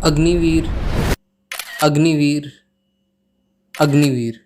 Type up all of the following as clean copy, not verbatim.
अग्निवीर, अग्निवीर, अग्निवीर।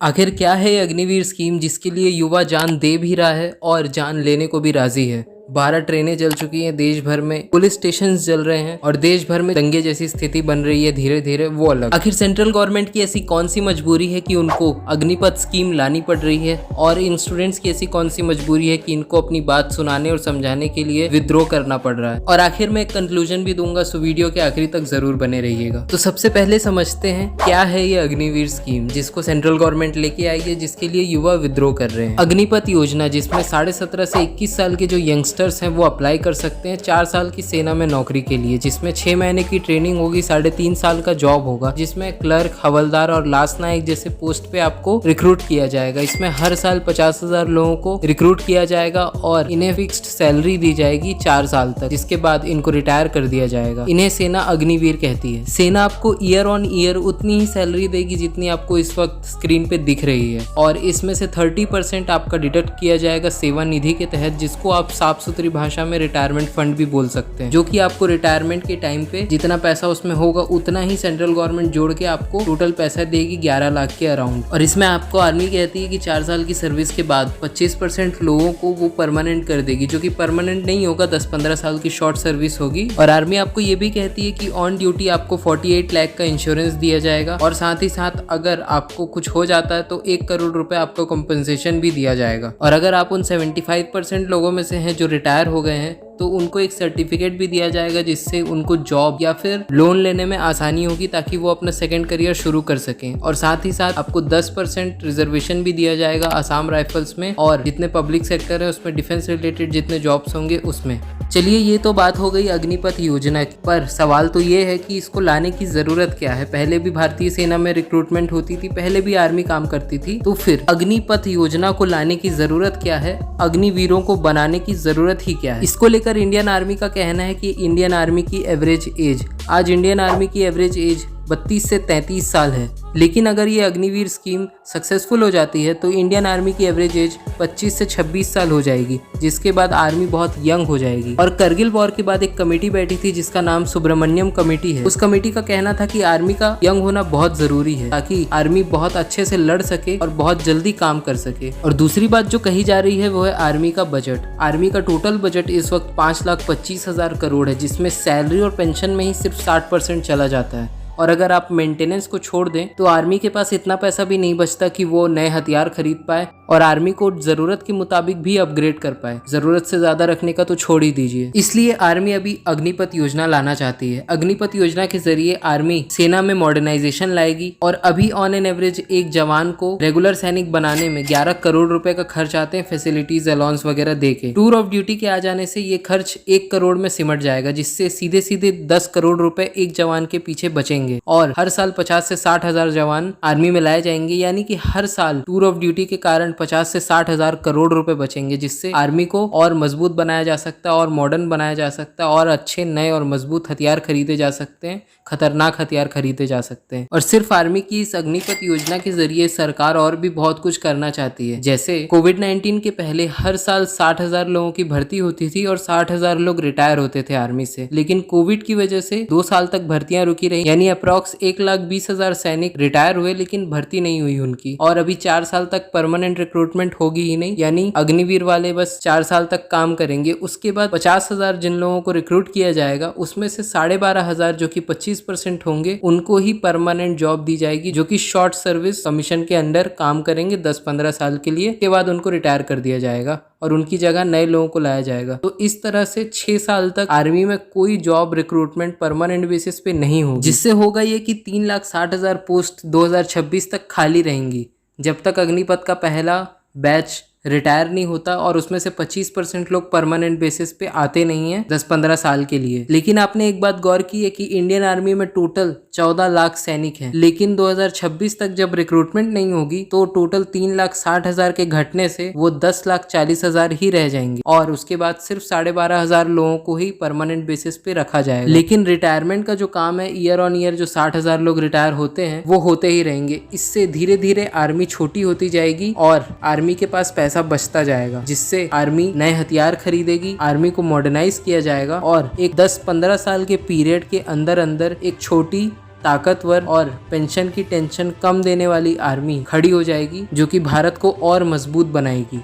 आखिर क्या है ये अग्निवीर स्कीम जिसके लिए युवा जान दे भी रहा है और जान लेने को भी राजी है। 12 ट्रेनें जल चुकी हैं देश भर में, पुलिस स्टेशन जल रहे हैं और देश भर में दंगे जैसी स्थिति बन रही है धीरे धीरे, वो अलग। आखिर सेंट्रल गवर्नमेंट की ऐसी कौन सी मजबूरी है कि उनको अग्निपथ स्कीम लानी पड़ रही है, और इन स्टूडेंट्स की ऐसी कौन सी मजबूरी है कि इनको अपनी बात सुनाने और समझाने के लिए विद्रोह करना पड़ रहा है। और आखिर में एक कंक्लूजन भी दूंगा, सो वीडियो के आखिरी तक जरूर बने रहिएगा। तो सबसे पहले समझते हैं क्या है ये अग्निवीर स्कीम जिसको सेंट्रल गवर्नमेंट लेके आई है, जिसके लिए युवा विद्रोह कर रहे हैं। अग्निपथ योजना, जिसमें 17.5 से 21 साल के जो यंगस्टर्स हैं वो अप्लाई कर सकते हैं 4 साल की सेना में नौकरी के लिए, जिसमें 6 महीने की ट्रेनिंग होगी, 3.5 साल का जॉब होगा, जिसमें क्लर्क, हवलदार और लास्ट नायक जैसे पोस्ट पे आपको रिक्रूट किया जाएगा। इसमें हर साल 50,000 लोगों को रिक्रूट किया जाएगा और इन्हें फिक्स्ड सैलरी दी जाएगी 4 साल तक, जिसके बाद इनको रिटायर कर दिया जाएगा। इन्हें सेना अग्निवीर कहती है। सेना आपको ईयर ऑन ईयर उतनी ही सैलरी देगी जितनी आपको इस वक्त स्क्रीन पे दिख रही है, और इसमें से 30% आपका डिडक्ट किया जाएगा सेवा निधि के तहत, जिसको आप साफ सुथरी भाषा में रिटायरमेंट फंड भी बोल सकते हैं, जो कि आपको रिटायरमेंट के टाइम पे जितना पैसा उसमें होगा उतना ही सेंट्रल गवर्नमेंट जोड़ के आपको टोटल पैसा देगी 11 लाख के अराउंड। और इसमें आपको आर्मी कहती है कि 4 साल की सर्विस के बाद 25% लोगों को वो परमानेंट कर देगी, जो कि परमानेंट नहीं होगा, 10-15 साल की शॉर्ट सर्विस होगी। और आर्मी आपको ये भी कहती है कि ऑन ड्यूटी आपको 48 लाख का इंश्योरेंस दिया जाएगा, और साथ ही साथ अगर आपको कुछ हो जाता है तो 1 करोड़ रुपए आपको कंपनसेशन भी दिया जाएगा। और अगर आप उन 75% लोगों में से हैं जो रिटायर हो गए हैं तो उनको एक सर्टिफिकेट भी दिया जाएगा, जिससे उनको जॉब या फिर लोन लेने में आसानी होगी, ताकि वो अपना सेकंड करियर शुरू कर सकें। और साथ ही साथ आपको 10% रिजर्वेशन भी दिया जाएगा आसाम राइफल्स में, और जितने पब्लिक सेक्टर है उसमें डिफेंस रिलेटेड जितने जॉब्स होंगे उसमें। चलिए, ये तो बात हो गई अग्निपथ योजना की, पर सवाल तो ये है कि इसको लाने की जरूरत क्या है। पहले भी भारतीय सेना में रिक्रूटमेंट होती थी, पहले भी आर्मी काम करती थी, तो फिर अग्निपथ योजना को लाने की जरूरत क्या है, अग्निवीरों को बनाने की जरूरत ही क्या है। इसको लेकर इंडियन आर्मी का कहना है कि इंडियन आर्मी की एवरेज एज, आज इंडियन आर्मी की एवरेज एज 32 से 33 साल है, लेकिन अगर ये अग्निवीर स्कीम सक्सेसफुल हो जाती है तो इंडियन आर्मी की एवरेज एज 25 से 26 साल हो जाएगी, जिसके बाद आर्मी बहुत यंग हो जाएगी। और करगिल वॉर के बाद एक कमेटी बैठी थी जिसका नाम सुब्रमण्यम कमेटी है। उस कमेटी का कहना था कि आर्मी का यंग होना बहुत जरूरी है, ताकि आर्मी बहुत अच्छे से लड़ सके और बहुत जल्दी काम कर सके। और दूसरी बात जो कही जा रही है वो है आर्मी का बजट। आर्मी का टोटल बजट इस वक्त 5,25,000 करोड़ है, जिसमें सैलरी और पेंशन में ही सिर्फ 60% चला जाता है। और अगर आप मेंटेनेंस को छोड़ दें तो आर्मी के पास इतना पैसा भी नहीं बचता कि वो नए हथियार खरीद पाए और आर्मी को जरूरत के मुताबिक भी अपग्रेड कर पाए। जरूरत से ज्यादा रखने का तो छोड़ ही दीजिए। इसलिए आर्मी अभी अग्निपथ योजना लाना चाहती है। अग्निपथ योजना के जरिए आर्मी सेना में मॉडर्नाइजेशन लाएगी, और अभी ऑन एन एवरेज एक जवान को रेगुलर सैनिक बनाने में 11 करोड़ रुपए का खर्च आते हैं, फैसिलिटीज अलाउंस वगैरह देके। टूर ऑफ ड्यूटी के आ जाने से ये खर्च 1 करोड़ में सिमट जाएगा, जिससे सीधे सीधे 10 करोड़ रुपए एक जवान के पीछे बचेंगे। और हर साल 50 से 60 हजार जवान आर्मी में लाए जाएंगे, यानी कि हर साल टूर ऑफ ड्यूटी के कारण 50 से 60 हजार करोड़ रुपए बचेंगे, जिससे आर्मी को और मजबूत बनाया जा सकता है और मॉडर्न बनाया जा सकता है, और अच्छे नए और मजबूत हथियार खरीदे जा सकते हैं, खतरनाक हथियार खरीदे जा सकते हैं। और सिर्फ आर्मी की इस अग्निपथ योजना के जरिए सरकार और भी बहुत कुछ करना चाहती है। जैसे कोविड-19 के पहले हर साल 60,000 लोगों की भर्ती होती थी और 60,000 लोग रिटायर होते थे आर्मी से, लेकिन कोविड की वजह से 2 साल तक भर्तियां रुकी रही, यानी अप्रॉक्स 1,20,000 सैनिक रिटायर हुए लेकिन भर्ती नहीं हुई उनकी। और अभी 4 साल तक परमानेंट रिक्रूटमेंट होगी ही नहीं, यानी अग्निवीर वाले बस 4 साल तक काम करेंगे। उसके बाद 50,000 जिन लोगों को रिक्रूट किया जाएगा उसमें से 12,500 जो कि 25% होंगे, उनको ही परमानेंट जॉब दी जाएगी, जो कि शॉर्ट सर्विस कमीशन के अंडर काम करेंगे 10-15 साल के लिए। के बाद उनको रिटायर कर दिया जाएगा और उनकी जगह नए लोगों को लाया जाएगा। तो इस तरह से 6 साल तक आर्मी में कोई जॉब रिक्रूटमेंट परमानेंट बेसिस पे नहीं होगी, जिससे होगा ये कि 3,60,000 पोस्ट 2026 तक खाली रहेंगी, जब तक अग्निपथ का पहला बैच रिटायर नहीं होता और उसमें से 25% लोग परमानेंट बेसिस पे आते नहीं हैं 10-15 साल के लिए। लेकिन आपने एक बात गौर की है कि इंडियन आर्मी में टोटल 14 लाख सैनिक हैं, लेकिन 2026 तक जब रिक्रूटमेंट नहीं होगी तो टोटल 3,60,000 के घटने से वो 10,40,000 ही रह जाएंगे, और उसके बाद सिर्फ 12,500 लोगों को ही परमानेंट बेसिस पे रखा जाएगा। लेकिन रिटायरमेंट का जो काम है, ईयर ऑन ईयर जो 60,000 लोग रिटायर होते हैं वो होते ही रहेंगे। इससे धीरे धीरे आर्मी छोटी होती जाएगी और आर्मी के पास पैसा पैसा बचता जाएगा, जिससे आर्मी नए हथियार खरीदेगी, आर्मी को मॉडर्नाइज किया जाएगा और एक 10-15 साल के पीरियड के अंदर अंदर एक छोटी, ताकतवर और पेंशन की टेंशन कम देने वाली आर्मी खड़ी हो जाएगी, जो कि भारत को और मजबूत बनाएगी।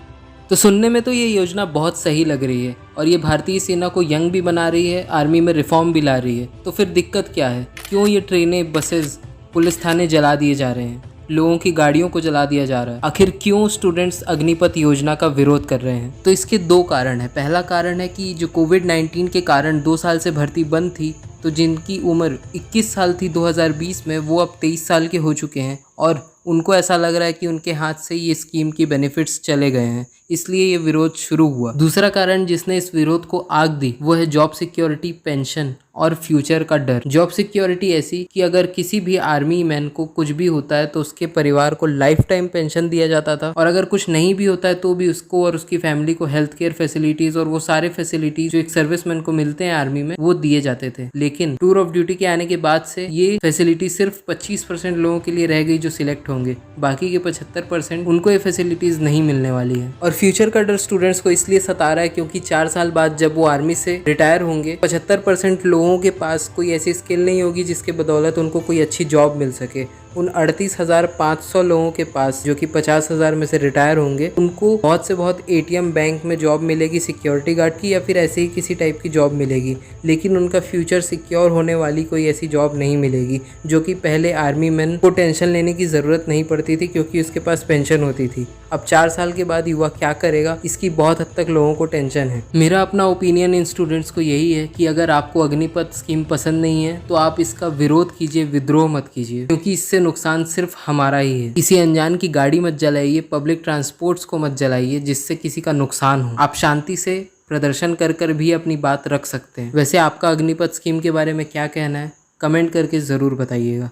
तो सुनने में तो ये योजना बहुत सही लग रही है और ये भारतीय सेना को यंग भी बना रही है, आर्मी में रिफॉर्म भी ला रही है। तो फिर दिक्कत क्या है? क्यों ये ट्रेनें, बसेस, पुलिस थाने जला दिए जा रहे हैं, लोगों की गाड़ियों को जला दिया जा रहा है? आखिर क्यों स्टूडेंट्स अग्निपथ योजना का विरोध कर रहे हैं? तो इसके 2 कारण है। पहला कारण है कि जो कोविड-19 के कारण 2 साल से भर्ती बंद थी, तो जिनकी उम्र 21 साल थी 2020 में, वो अब 23 साल के हो चुके हैं और उनको ऐसा लग रहा है कि उनके हाथ से ये स्कीम की बेनिफिट्स चले गए हैं, इसलिए ये विरोध शुरू हुआ। दूसरा कारण जिसने इस विरोध को आग दी वो है जॉब सिक्योरिटी, पेंशन और फ्यूचर का डर। जॉब सिक्योरिटी ऐसी कि अगर किसी भी आर्मी मैन को कुछ भी होता है तो उसके परिवार को लाइफ टाइम पेंशन दिया जाता था, और अगर कुछ नहीं भी होता है तो भी उसको और उसकी फैमिली को हेल्थ केयर फैसिलिटीज और वो सारे फैसिलिटीज जो एक सर्विसमैन को मिलते हैं आर्मी में, वो दिए जाते थे। लेकिन टूर ऑफ ड्यूटी के आने के बाद से ये फैसिलिटी सिर्फ 25% लोगों के लिए रह गई जो सिलेक्ट होंगे, बाकी के 75% उनको ये फैसिलिटीज नहीं मिलने वाली है। और फ्यूचर का डर स्टूडेंट्स को इसलिए सता रहा है क्योंकि 4 साल बाद जब वो आर्मी से रिटायर होंगे, 75% लोगों के पास कोई ऐसी स्किल नहीं होगी जिसके बदौलत उनको कोई अच्छी जॉब मिल सके। उन 38,500 लोगों के पास जो कि 50,000 में से रिटायर होंगे, उनको बहुत से बहुत ATM बैंक में जॉब मिलेगी, सिक्योरिटी गार्ड की या फिर ऐसे ही किसी टाइप की जॉब मिलेगी, लेकिन उनका फ्यूचर सिक्योर होने वाली कोई ऐसी जॉब नहीं मिलेगी, जो कि पहले आर्मी मैन को टेंशन लेने की ज़रूरत नहीं पड़ती थी क्योंकि उसके पास पेंशन होती थी। अब 4 साल के बाद युवा क्या करेगा, इसकी बहुत हद तक लोगों को टेंशन है। मेरा अपना ओपिनियन इन स्टूडेंट्स को यही है कि अगर आपको अग्निपथ स्कीम पसंद नहीं है तो आप इसका विरोध कीजिए, विद्रोह मत कीजिए, क्योंकि इससे नुकसान सिर्फ हमारा ही है। किसी अनजान की गाड़ी मत जलाइए, पब्लिक ट्रांसपोर्ट्स को मत जलाइए जिससे किसी का नुकसान हो। आप शांति से प्रदर्शन कर भी अपनी बात रख सकते हैं। वैसे आपका अग्निपथ स्कीम के बारे में क्या कहना है, कमेंट करके ज़रूर बताइएगा।